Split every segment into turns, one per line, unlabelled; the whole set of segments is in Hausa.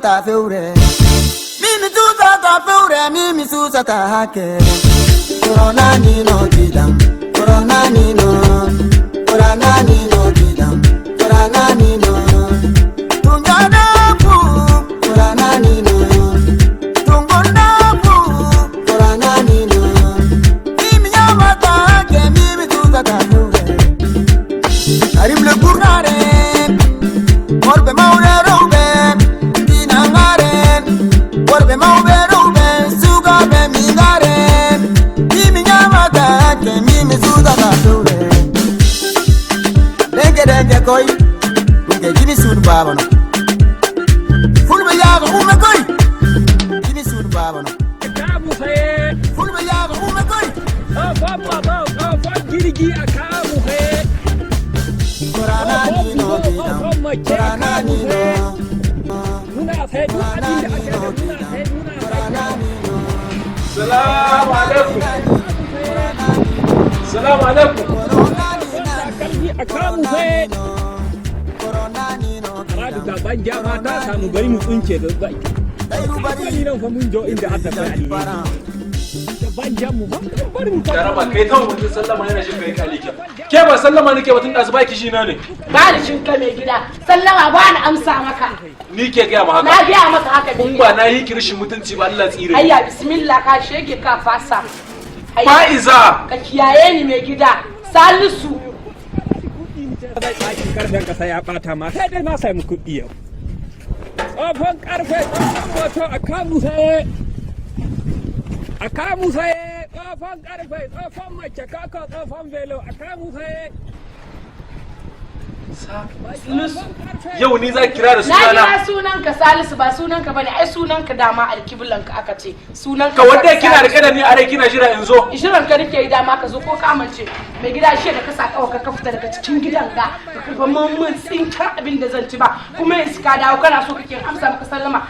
ta feure mimi tuza ta feure mimi susa ta hake corona ni no gidam corona ni no gidam corona ni no tungada pu corona ni no tungona pu corona ni no mimi yama ta hake mimi tuza ta feure arim le burare morbe maure robe Orbe maubero be suga be mingare Mimi nyama ta ke mimi suda ba dure Denge koi Bunge jini sud babano Fulbe yaga ume koi Jini sud babano
Akamu saye
Fulbe yaga ume koi
Fa girgi akamu saye
Korana ni no bidam Korana ni no
Muna sai duk abin da ake da muna sai
Salamu alaikum. Salamu alaikum.
kalbi akamu saye Radu da banja ma ta samu bari mu tsunce da zai Kani nan fa mun jo inda aka fara da banja mu ba bari mu
Jaraba kai ta mutum sallama yana jin kai kali ke. Ke ba sallama nake batun da zuba kishi na ne.
Ba da shin ka mai gida sallama ba na amsa maka
Ni ke ga ma haka.
na gaya maka haka
In ba na yi kirishin mutunci ba Allah tsire.
ayya bismillah ka shege ka fasa
Faiza.
ka kiyaye ni mai gida Salisu
zai ɗakin karfen kasa ya ɓata ma sai dai na sami kuɗi yau tsofon karfe tsofon moto a kamu saye tsofon karfe tsofon mace kaka tsofon velo a kamu saye
Yau ni za ki kira da
na kira
sunana.
sunanka Salisu ba sunanka bane ai sunanka dama alkiblanka aka ce sunanka
Ka wanda kina da kada ni a rai kina jira in zo.
ishirin ka nake yi dama ka zo ko ka amince mai gida shi da ka sa kawai ka fita daga cikin gidan ka ka mun tsinkar abin da zan ci ba kuma yanzu ka dawo kana so kake amsa maka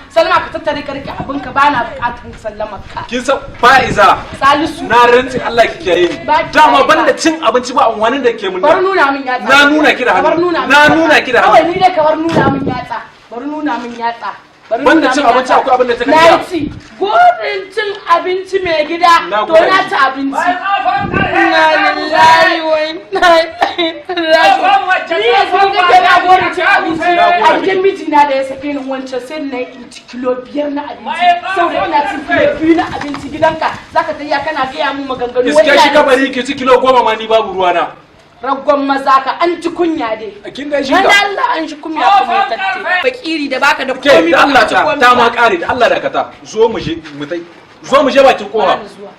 sallama ka tattare ka rike abin ka bana bukatun sallamar ka
Kin san Faiza.
Salisu
Na rantsi Allah ki kiyaye ni.
Ba ki
Dama
kiyaye
banda
ba.
cin abinci ba amfanin da ke mun.
bar nuna min yatsa
Na nuna ki da hannu.
Bar nuna min
Na
yatsa.
nuna ki da hannu.
kawai ni dai ka bar nuna min yatsa bar nuna min yatsa bar nuna
Banda
min
cin abinci
yatsa.
akwai abin da ta
na
gajiya.
yi ci gurin cin abinci mai gida
Na
to
gode.
na ci abinci inna lillahi wa inna ilaihi raji'un ni yanzu ni kake na gurin cin abinci a gidan mijina da ya sake ni wancan sai na yi ci kilo 5 na abinci saboda ina cin kilo 2 na abinci gidanka zaka tayya kana gaya mun maganganu
Iske shi kabari ki ci kilo 10 ma ni babu ruwana.
raggon maza ka an ci kunya dai
Kin ga shi
Wani
ka.
Allah an shi kunya kuma tatte fakiri da baka da
Ke
komai
da Allah
baka ci komai
ta ma
ba.
kare da Allah da kata. Zo mu je mu tai. Zo mu je bakin kowa.
Bani zuwa.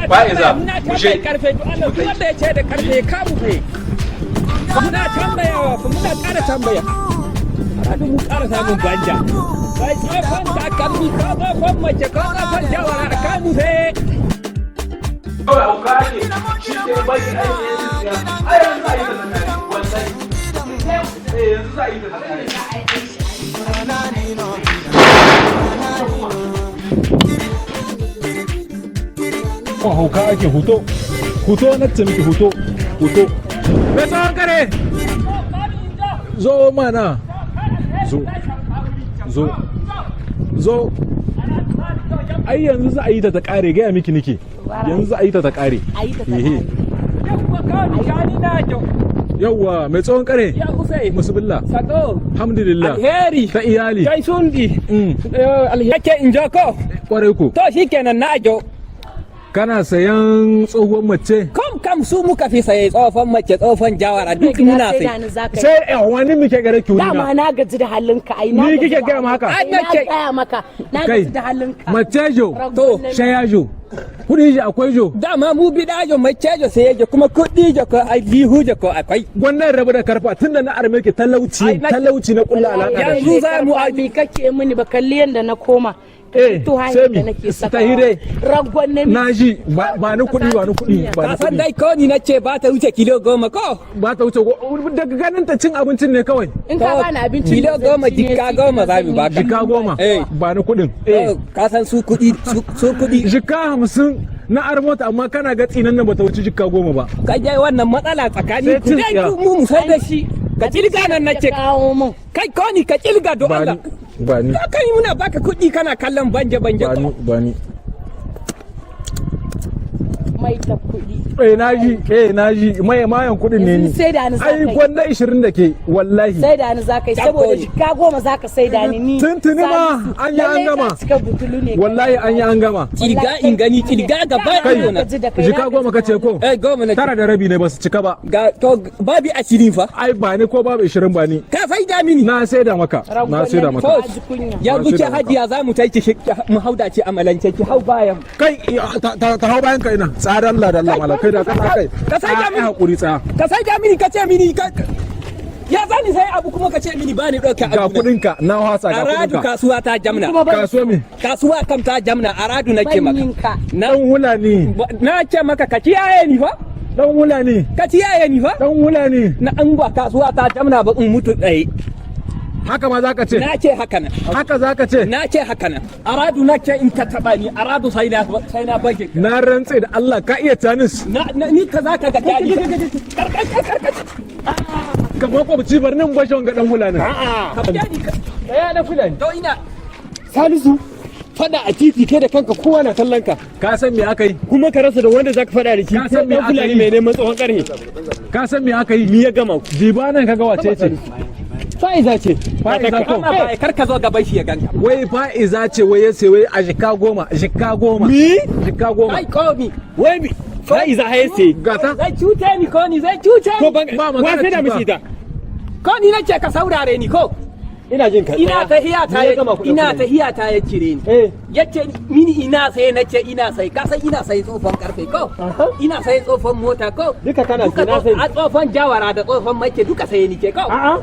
Fa'iza,
muna
mu je.
tambaye karfe duk Allah duk wanda ya ce da karfe ya kamu saye muna tambayawa fa muna ƙara tambaya Radu mu ƙara samun banja bai tsofon takalmi ko tsofon mace ko tsofon jawara a kamu saye
Kawai hauka ake shi ke baki aiki ya ci siya. Ai yanzu za a yi da zakari wallahi. Yanzu za a yi da zakari.
ko hauka ake huto na ce miki huto me tsawon kare zo mana zo ai yanzu za a yi ta kare gaya miki nike yanzu za a yi ta kare yawwa mai tsawon kare musubilla alhamdulillah
alheri
ta iyali
kai sundi
Mm.
alheri in jo ko
kwarai ku
to shikenan na jo
kana sayan tsohuwar mace
kam su muka fi saye tsofan mace tsofan jawara duk muna sai
sai wani muke gare ki
Dama
wurina
na gaji da halinka ai na
Ni
gaji
kike
da
gaya ma haka?
halinka. Ai, na
Nake-
gaya maka na
kai
gaji da halinka
mace jo
To,
shaya jo kudi ji akwai jo
dama mu bidajo mace jo sai jo kuma kudi jo ko alihu jo ko akwai
wannan rabu da karfa tunda na arme ki
Ai,
talauci
na-
talauci na kulla alaka da
Yanzu
shi
za mu
abi kake mini ba kalli yanda na koma
sai mi ta hire
ragon ne
na ji ba ni kuɗi
ka san dai ko ni nace ba ta wuce kilo 10 ko
ba ta wuce daga ganin ta cin abincin ne kawai
in ka bani abinci
kilo 10 jikka 10 za mu baka
jikka 10 ba ni kuɗin
ka san su kuɗi
jikka 50 na armota amma kana ga tsinan nan bata wuce jikka 10 ba
kai dai wannan matsala tsakani ku dai mu san da shi ka kilga nan nace kai ko ni ka kilga do Allah
ba ni
kai muna baka kuɗi kana kallon banje
ba ni
mai ta kuɗi
na ji mayan kuɗin ne ni
sai da ni
ai gwanda 20 da ke wallahi
sai da ni zakai saboda jikka 10 zaka sai da ni
tuntuni ma an yi an gama wallahi an yi an gama
kilga in gani kilga gaba
kai jikka 10 kace ko
10 na
tara da rabi ne ba su cika ba
ga to babu 20 fa
ai ba ni ko babu 20 ba ni
ka faida mini
na sai da maka
ya buke hajiya za mu taiki mu hauda ce amalance ki hau bayan
kai ta hau bayan kai na tsadan Allah da Allah malakai da kana kai
ka sai da mini
hakuri tsaya
ka sai da mini kace mini ya zani sai abu kuma kace mini ba ni dauke abu
ga kudin ka na hasa ga kudin
aradu
ka
kasuwa ta jamna
kasuwa me
kasuwa kam ta jamna aradu nake maka
dan hulani
na ce maka ka kiyaye ni fa
dan hulani
ka kiyaye ni fa
dan hulani
na an ba kasuwa ta jamna ba in mutu tsaye
haka ma zaka ce
na ce haka nan
haka zaka ce
na ce haka nan aradu na ce in ka taba ni aradu sai na bage
na rantse da Allah ka iya tanis
ni ka zaka ga dadi
ka ko ci bar nan gwashon ga dan hulani
ka dadi ka
ya da fulani
to ina
Salisu
fada a titi kai da kanka kowa na kallon ka
ka san me aka yi
kuma ka rasa da wanda zaka fada da shi
ka san me aka yi
mai neman tsohon karhe
ka san me aka yi
ni ya gama
diba nan kaga wace ce
fa'iza ce
fa'iza ko
kar ka zo gaban shi ya ganka
wai fa'iza ce wai ya ce wai a jika 10
mi
jika 10
ai ko mi wai mi fa'iza haye ce
gata
zai cuce ni ko ni zai cuce ni
ko ba magana
sai da mishi ta ko ni nace ka saurare ni ko
ina jin ka
ina tahiya ta ya cire ni yace mini ina sai nace ina sai ka san ina sai tsofan karfe ko ina sai tsofan mota ko
duka kana sai na sai
a tsofan jawara da tsofan make duka sai ni ke ko
a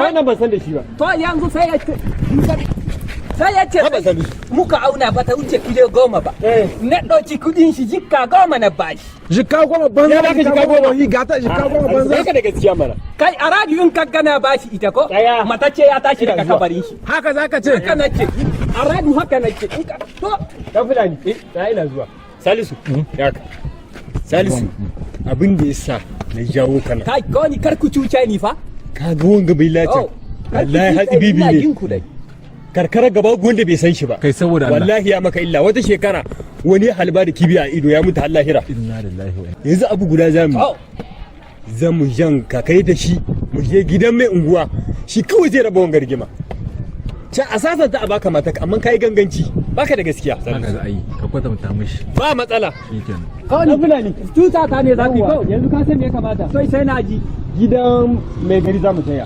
wannan ban san da shi ba
to yanzu sai ya ce muka auna ba ta wuce kilo 10 ba na ɗauki kudin shi jikka 10 na bashi
jikka 10 ban ya baka jikka 10 yi gata jikka 10 ban
zai ka da gaskiya mana kai a radio in ka gana bashi ita ko matacce ya tashi daga kabarin shi
haka zaka ce
haka nake a radio haka nake to
dan fulani sai ina zuwa
Salisu yaka Salisu abin da yasa na jawo kana
kai ko ni kar ku cuce ni fa
ka ga wanga bai lace wallahi hatsi bibi ne karkara gaba wanda bai san shi ba
kai saboda Allah
wallahi ya maka illa wata shekara wani halba da kibiya a ido ya mutu har lahira
inna lillahi wa
yanzu abu guda zamu jan ka kai da shi mu je gidan mai unguwa shi kawai zai raba wangar rigima can a sasanta a baka mata amma kai ganganci baka da gaskiya
haka za a yi ka kwatanta mishi
ba matsala
shikenan
kawai fulani tuta ta ne zafi ko yanzu ka san me ya kamata sai na ji
gidan mai gari zamu taya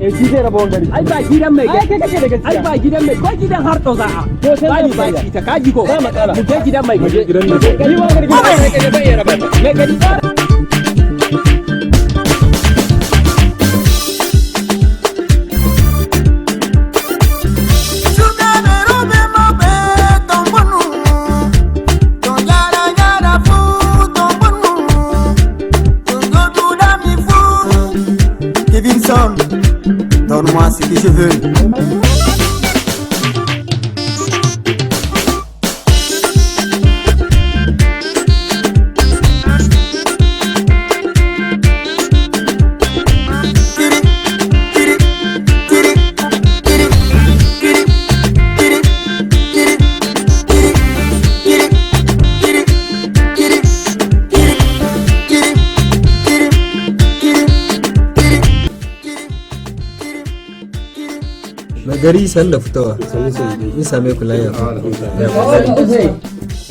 shi zai raba wangari
ai ba gidan mai
ai kai kake da gaskiya
ai ba gidan mai ko gidan har to za a
to sai
ba shi ta kaji ko
ba matsala
mu je gidan mai gari
gidan mai
gari wangari mai gari bai ya raba
mai gari
Donne-moi ce que je veux.
gari san da fitowa in same ku lafiya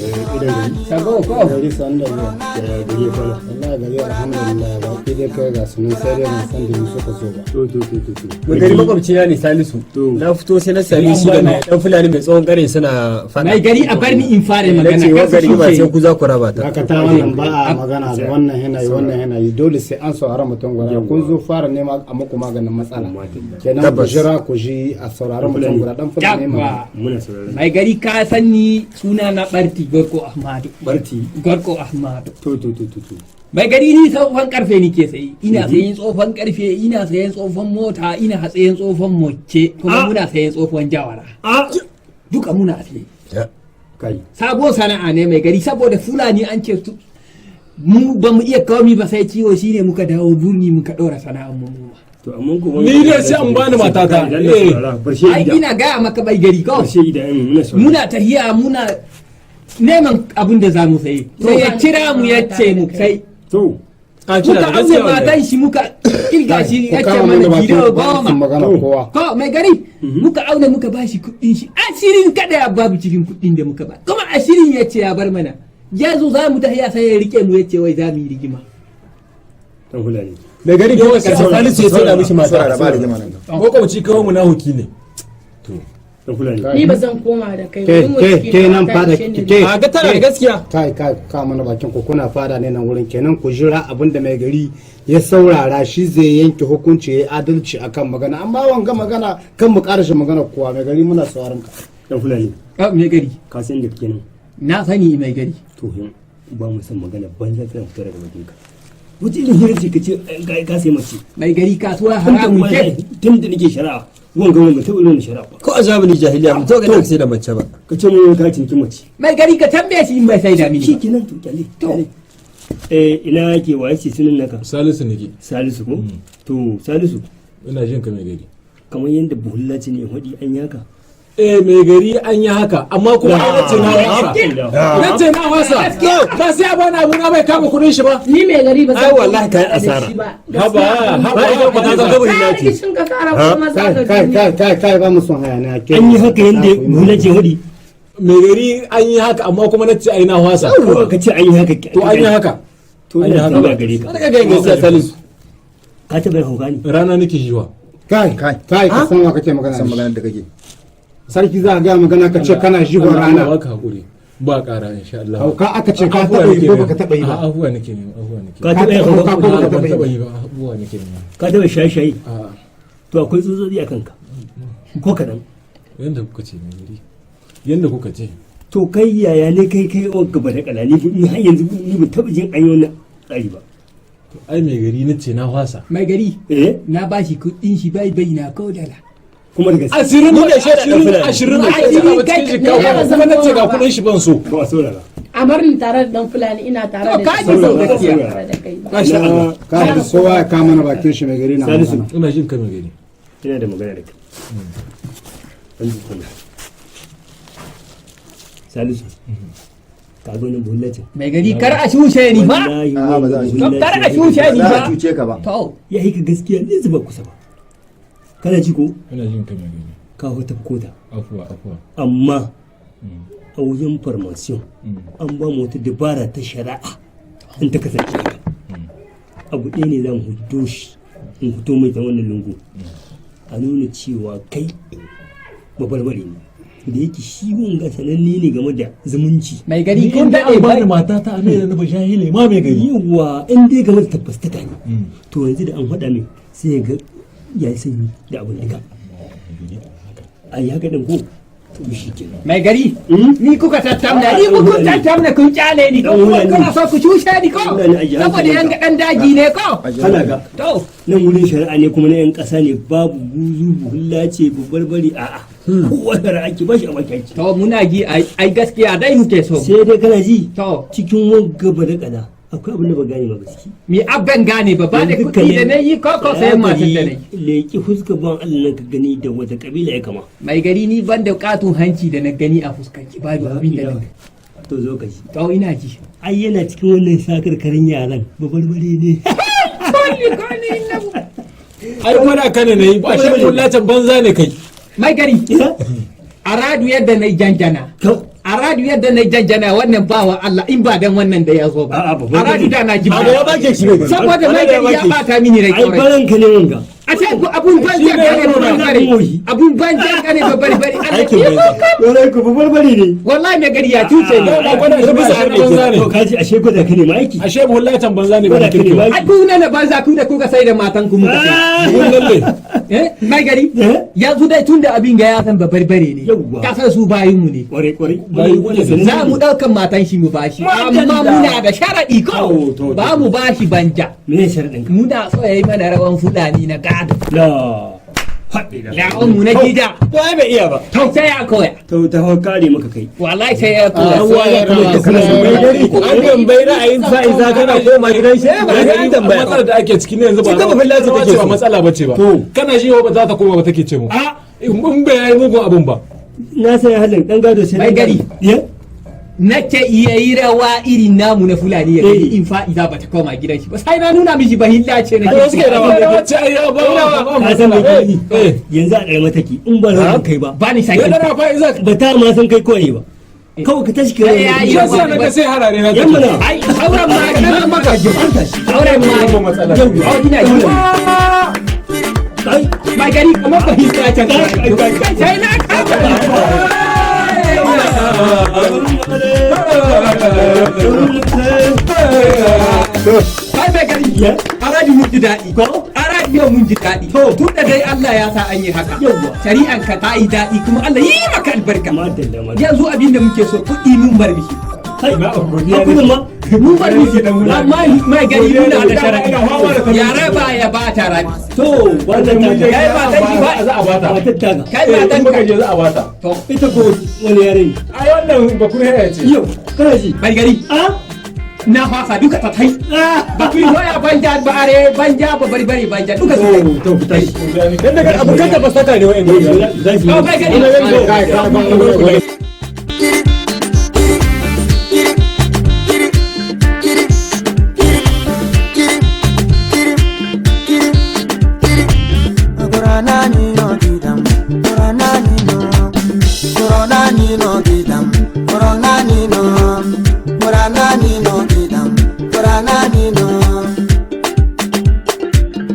Sago ko.
gari san da ruwa gari fara wallahi gari alhamdulillah ba ki dai kai ga sunan sai dai ban san da ni suka so ba
to mai gari makwabci na ne Salisu na fito sai na sami shi da dan fulani mai tsawon kare suna fada
Mai gari a bar ni in fara magana
ce wa gari ba sai
kan
ku za ku raba ta
haka ta wannan ba a magana da wannan yana yi dole sai an saurara mutum gwada kun zo fara nema a muku maganin matsala kenan ku jira ku ji a saurara mutum gwada dan fulani ma
muna saurara
Mai gari ka san ni suna na Barti Gorko Ahmadu.
barti
Gorko Ahmadu.
to
Mai gari ni tsofan karfe nike sayi. Ina sayen tsofan karfe, ina sayen tsofan mota, ina sayen tsofan mocce, kuma muna sayen tsofan jawara. Duka muna sayi.
kai
Sabo sana'a ne mai gari saboda Fulani an ce mu ba mu iya kawami ba sai ciwo shine muka dawo burni muka ɗora sana'ar mu.
to amma ku
Ni dai sai an bani matata.
barshe
Ai ina gaya maka mai gari kawai.
barshe da muna saurara
Muna tahiya muna neman abin da za mu sayi. Sai ya kira mu ya ce mu sai.
to a
Muka aune matan shi muka kirga shi ya ce mana kilo goma.
magana kowa
Ko mai gari muka aune muka ba shi kuɗin shi ashirin kada ya babu cikin kuɗin da muka ba. Kuma ashirin ya ce ya bar mana. Ya zo za mu tahiya sai ya rike mu ya ce wai za mu yi rigima.
dan fulani
Mai gari
Yawan
kawai
ƙarshen
Salisu ya sai da mishi mata.
ba da jama'a nan
Makwabci kawai munafuki ne.
dan fulani
Ni ba zan koma da kai.
ke nan fada ke
A ga tana da gaskiya.
kai ka mana bakin ku kuna fada ne nan wurin kenan ku jira abinda mai gari ya saurara shi zai yanke hukunci ya adalci akan magana amma wanga magana kan mu karashe magana kuwa mai gari muna sauraron ka
dan fulani
Mai gari
ka san da kake nan
na sani mai gari.
to hin ba mu san magana banza tana fitar daga bakinka wace irin hira ce kace ka sai mace
Mai gari kasuwa haramun ke.
tun da nake shari'a wanga wanga ta irin shari'a ko a zamanin jahiliya mu to ga sai da mace ba ka ce mun ka cinki mace
Mai gari ka tambaye shi in bai sai da mini.
shi kenan to kyale to ina yake waye ce sunan naka
Salisu nake.
Salisu ko to Salisu
Ina jin ka mai gari.
kamar yadda buhulla ce ne hudi an yaka
Mai gari an yi haka amma kuma ai nace na wasa. Nace na wasa. Ba sai a bani abu na bai kama kudin shi ba.
Ni mai gari ba zan
Ai, wallahi kai
koma da
asara.
shi ba.
Haba
ba ta zama buhulla ce
Shin ka kara kuma za ka
kai ba mu son hayaniya ke
an yi haka yadda buhulla ce hudi
Mai gari an yi haka amma kuma nace ai na wasa.
ko ka ce an yi haka
To an yi haka.
to ina haka ba gare ka
Wani ga gaskiya Salisu.
ka taɓa yin hauka ne
Rana nake shiwa.
kai ka san wa kake magana
san
da shi.
maganar da kake
sarki za a ga magana ka ce kana shi
Allah
rana
baka hakuri. Ba ƙara insha Allah.
hauka aka ce ka
Abubuwa
taɓa yi
nake
ko
nema.
baka taɓa yi ba
Abubuwa nake nema. Abubuwa nake
ka
nema.
taɓa yin
hauka
hauka
ko
A'a,
baka
ban
taɓa
taɓa
yi
yi ba. Abubuwa nake nema.
ka taɓa shaye-shaye
A'a.
to akwai tsutsotsi a kanka ko kaɗan
Yanda kuka ce mai gari. Yanda kuka ce.
to kai yaya ne kai gaba da kala ni har yanzu ni ban taɓa jin an yi wannan tsari ba
Ai mai gari nace na wasa.
Mai gari na ba shi kuɗin shi bai na kaudala.
kuma da gaske
Ashirin
Ni da shaida ɗan fulani.
ashirin
Ashirin
a cikin
kai-
shekara kuma nace ga kudin shi ban so.
to a saurara
a bar ni tare da dan fulani ina tare da
ka
shi.
ji sau
Ba
gaskiya.
zan tare da kai ba.
Masha Allah.
ka ji sowa ya kama na bakin shi mai gari na
Salisu.
magana
Ina jin ka mai gari.
ina da magana da kai an ji kuma Salisu ka zo ne bullacin
Mai gari kar a shushe ni ba.
A'a, ba za a
shushe. Kar a shushe ni
za a
ba.
cuce ka ba
To
ya yi ka gaskiya ne zuba kusa ba kana ji ko
Ina jin ka mai gari.
ka hota kota
Afuwa afuwa.
amma a wajen farmasiyon an ba mu wata dabara ta shari'a in ta kasance haka abu ɗaya ne za mu hudo shi in fito mai ta wannan lungu a nuna cewa kai babarbare ne da yake shi wanga sananne ne game da zumunci
mai gari kun
Kun da
daɗe
an bani
ba.
mata ta amai da nufa jahilai ma mai gari.
yawa in dai game da tabbastaka ne to yanzu da an faɗa mai sai ya ga ya yi sanyi da abin da ka a yi haka ɗin ko to shi kenan
Mai gari ni kuka tattamna ni kuka tattamna kun kyale ni ko kuma kuna so ku shushe ni ko saboda yan ga dan daji ne ko.
kana ga
To
nan wurin shari'a ne kuma na 'yan ƙasa ne babu buzu buhulla ce barbari a'a kowa shari'a ake ba shi a bakin
to muna ji ai gaskiya dai muke so.
sai dai kana ji
To
cikin wagga ba da kada akwai abin da ba gane ba gaske
mi abban gane ba ba da
Yanzu
kuɗi da
ne-
na yi ko sayan matar da na yi.
leki fuska ban Allah nan ka gani da wata kabila ya kama
Mai gari ni ban da katun hanci da na gani a fuskanki ba da abin da na gani.
to zo ka ji
To ina ji.
ai yana cikin wannan sakarkarin yaran ba barbare ne
Ai kuma da kane ne ba shi kullacin banza ne kai.
Mai gari a radu yadda na yi janjana. a radiyo yadda na janjana wannan bawa Allah in ba dan wannan da ya zo ba a radiyo da na ji ba
ya bake shi ne
saboda mai gari ya bata mini rai
ai baran ka ne wanga
a ce abun banza gane babarbare abun banza gane babarbare
aikin bai ku babarbare ne
wallahi mai gari ya cuce ne
to kaji ashe ko da ka ne ma aiki
ashe wallahi tan banza ne ba kirki ba
a ku ne banza ku da kuka sai da matan ku muka mai gari yanzu dai tunda abin ga ya san babarbare ne ka san su bayin mu ne
kware
za mu daukan matan shi mu bashi amma muna da sharadi ko ba mu bashi banja
me sharadin ka
muna so yayi mana rawan fulani na gado
la
ya mu na gida
to ai bai iya ba
to sai ya koya
to ta kare maka kai
wallahi sai ya koya
an bai ra'ayin sa'i za kana koma gidan shi ba ga tambaya matsalar da ake ciki ne yanzu ba ba matsala bace ba kana shi ba za ta koma ba take ce mu in bai yi mugun abun ba
na sai halin dan gado sai
mai gari
ya
nake iya yi rawa irin namu na fulani ya kai in fa'ida ba ta koma gidan shi ba sai na nuna miji bahilla ce na
gidan suke rawa ce ai ya ba
ka san me kai yanzu a ɗaya mataki in ba ran kai ba
ba ni sai
ba ta ma san kai koyi ba kawai ka tashi kai
shi yasa na ga sai harare na
yamma na
ai sauran ma kana maka sauran ma
matsala
yau ina yi mai gari kamar bahilla can sai na Kai mai gari a radio mun ji daɗi a radio mun ji daɗi tun da dai Allah ya sa an yi haka shari'an ka ta yi daɗi kuma Allah yi maka albarka yanzu abin da muke so kuɗi mun bar mishi mun bar mishi amma mai gari muna da sharaɗi yara ba ya ba ta rabi
to wannan ta
kai ba dan shi ba
za a bata
kai ba dan
ka je za a bata
to ita ko wani yare
ai wannan ba kuma ya ce
yau kana ji
mai gari na fasa duka ta tai ba ku doya banja ba are banja ba bari bari banja duka su
to fita shi
dan daga abokan ta fasata ne wa'in
ba mai gari
Nino